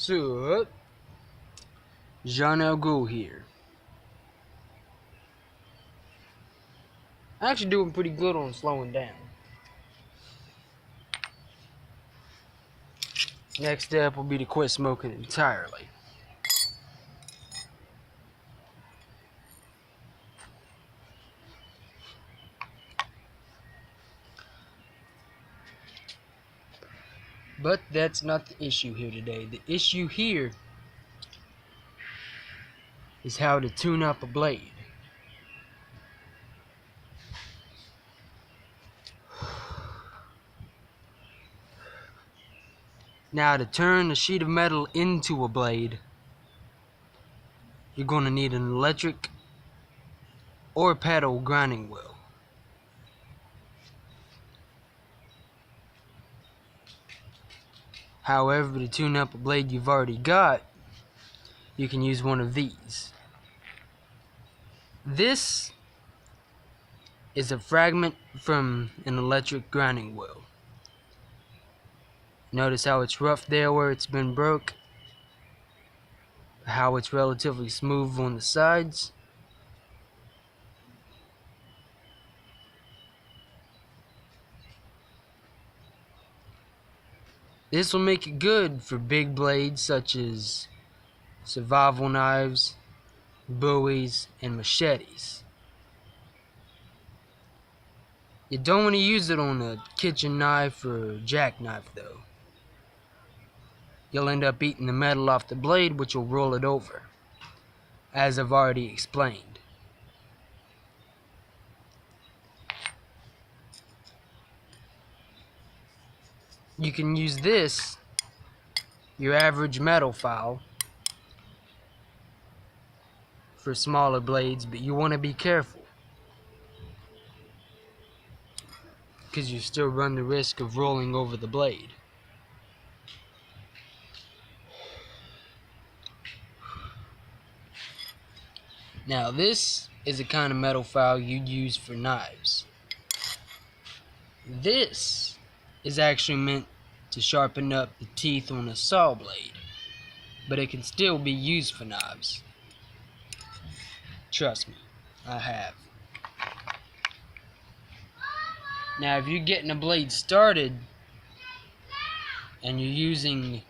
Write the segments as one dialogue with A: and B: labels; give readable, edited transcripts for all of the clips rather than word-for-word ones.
A: So, Jean Elgo here. Actually doing pretty good on slowing down. Next step will be to quit smoking entirely. But that's not the issue here today. The issue here is how to tune up a blade. Now, to turn a sheet of metal into a blade, you're going to need an electric or pedal grinding wheel. However, to tune up a blade you've already got, you can use one of these. This is a fragment from an electric grinding wheel. Notice how it's rough there where it's been broke, how it's relatively smooth on the sides. This will make it good for big blades such as survival knives, bowies, and machetes. You don't want to use it on a kitchen knife or jackknife though. You'll end up eating the metal off the blade, which will roll it over, as I've already explained. You can use this, your average metal file, for smaller blades, but you want to be careful, because you still run the risk of rolling over the blade. Now, this is the kind of metal file you'd use for knives. This is actually meant to sharpen up the teeth on a saw blade, but it can still be used for knives. Trust me, I have. Now, if you're getting a blade started and you're using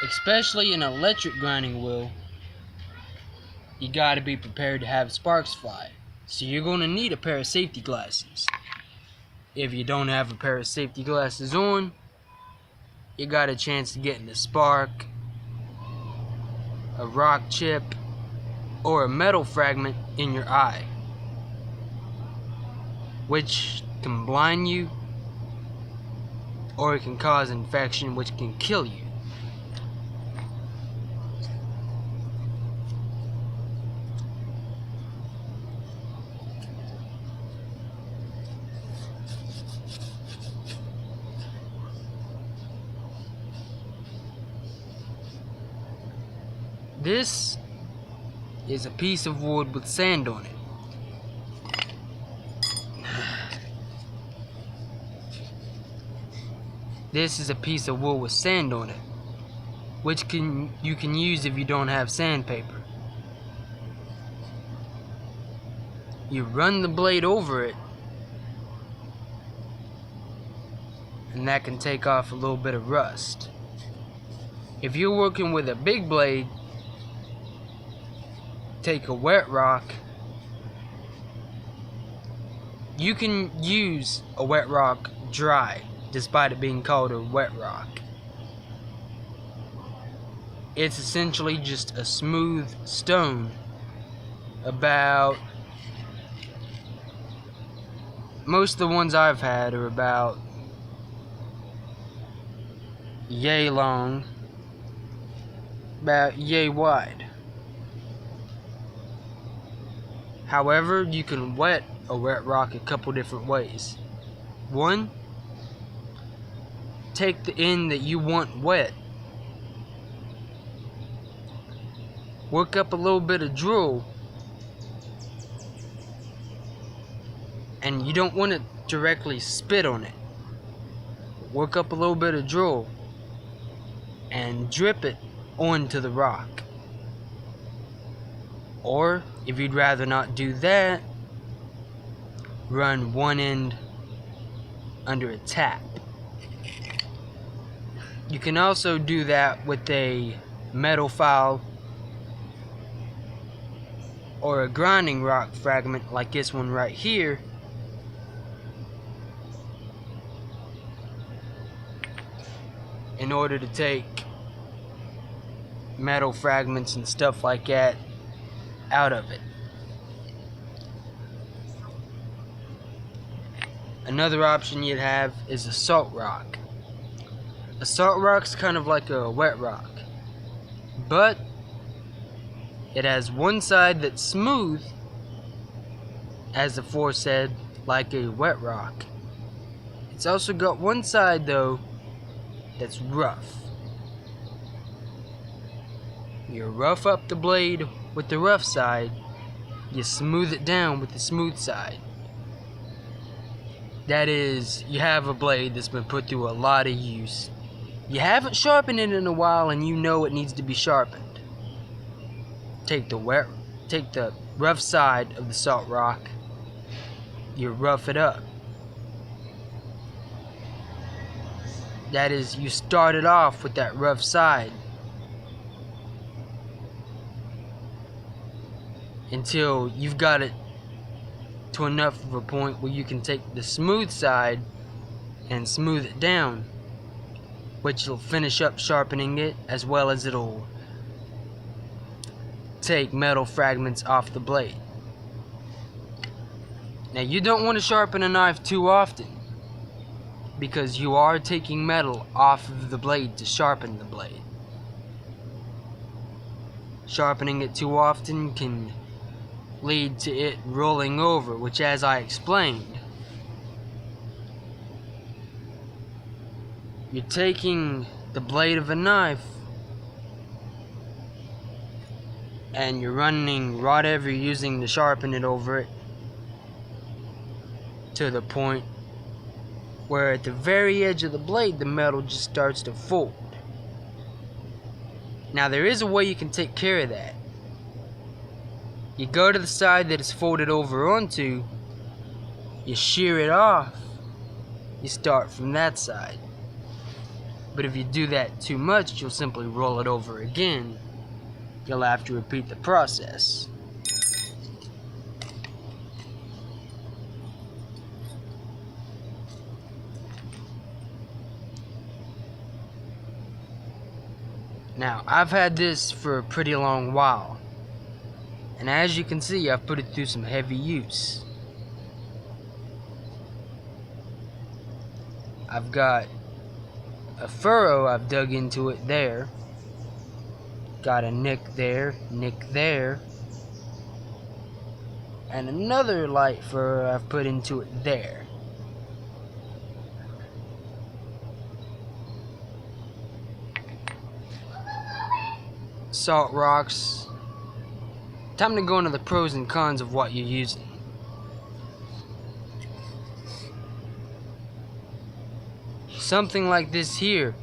A: especially an electric grinding wheel, you gotta be prepared to have sparks fly. So you're gonna need a pair of safety glasses. If you don't have a pair of safety glasses on, you got a chance to get a spark, a rock chip, or a metal fragment in your eye, which can blind you, or it can cause infection, which can kill you. This is a piece of wood with sand on it. This is a piece of wood with sand on it, which you can use if you don't have sandpaper. You run the blade over it, and that can take off a little bit of rust. If you're working with a big blade, take a wet rock. You can use a wet rock dry, despite it being called a wet rock. It's essentially just a smooth stone about, most of the ones I've had are about yay long, about yay wide. However, you can wet a wet rock a couple different ways. One, take the end that you want wet, work up a little bit of drool, and you don't want to directly spit on it. Work up a little bit of drool and drip it onto the rock. Or, if you'd rather not do that, run one end under a tap. You can also do that with a metal file or a grinding rock fragment like this one right here. In order to take metal fragments and stuff like that out of it. Another option you'd have is a salt rock. A salt rock's kind of like a wet rock, but it has one side that's smooth, as aforesaid, like a wet rock. It's also got one side though that's rough. You rough up the blade with the rough side, you smooth it down with the smooth side. That is, you have a blade that's been put through a lot of use. You haven't sharpened it in a while and you know it needs to be sharpened. Take the rough side of the salt rock, you rough it up. That is, you start it off with that rough side until you've got it to enough of a point where you can take the smooth side and smooth it down, which will finish up sharpening it, as well as it'll take metal fragments off the blade. Now, you don't want to sharpen a knife too often, because you are taking metal off of the blade to sharpen the blade. Sharpening it too often can lead to it rolling over, which, as I explained, you're taking the blade of a knife and you're running whatever you're using to sharpen it over it to the point where at the very edge of the blade the metal just starts to fold. Now, there is a way you can take care of that. You go to the side that it's folded over onto, you shear it off, you start from that side. But if you do that too much, you'll simply roll it over again. You'll have to repeat the process. Now, I've had this for a pretty long while, and as you can see, I've put it through some heavy use. I've got a furrow I've dug into it there. Got a nick there, and another light furrow I've put into it there. Salt rocks. Time to go into the pros and cons of what you're using. Something like this here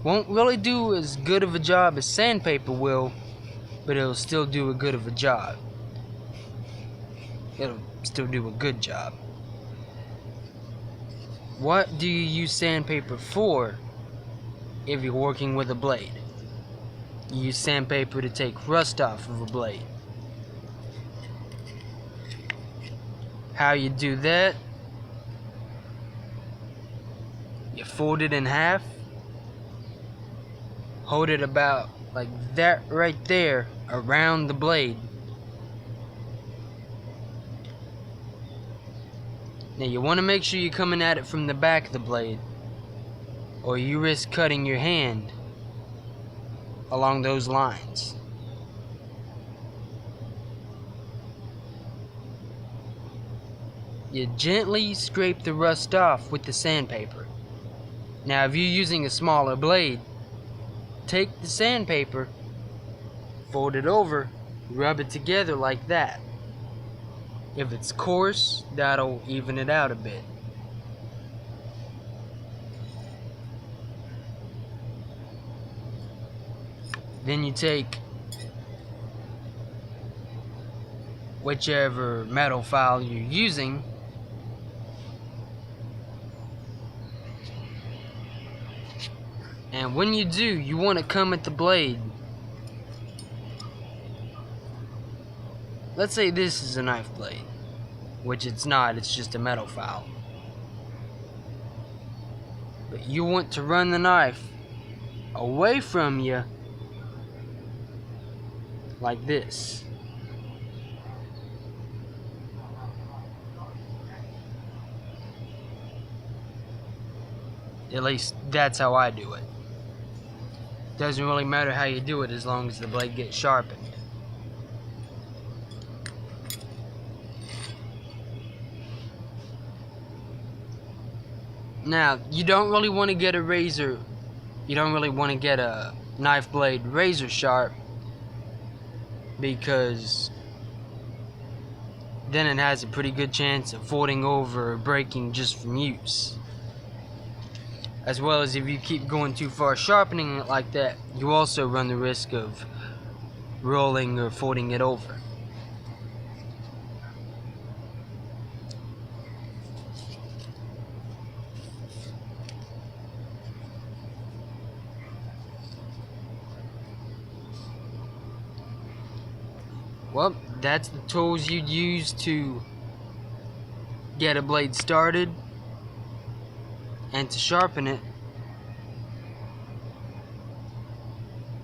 A: won't really do as good of a job as sandpaper will, but it'll still do a good of a job. It'll still do a good job. What do you use sandpaper for if you're working with a blade? You use sandpaper to take rust off of a blade. How you do that? You fold it in half, hold it about like that right there around the blade. Now, you want to make sure you're coming at it from the back of the blade, or you risk cutting your hand along those lines. You gently scrape the rust off with the sandpaper. Now, if you're using a smaller blade, take the sandpaper, fold it over, rub it together like that. If it's coarse, that'll even it out a bit. Then you take whichever metal file you're using, and when you do, you want to come at the blade. Let's say this is a knife blade, which it's not, it's just a metal file. But you want to run the knife away from you like this. At least that's how I do it. Doesn't really matter how you do it as long as the blade gets sharpened. Now, you don't really want to get a razor, you don't really want to get a knife blade razor sharp, because then it has a pretty good chance of folding over or breaking just from use. As well as if you keep going too far sharpening it like that, you also run the risk of rolling or folding it over. Well, that's the tools you'd use to get a blade started and to sharpen it.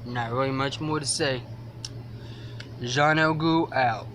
A: Not really much more to say. Jean Elgou out.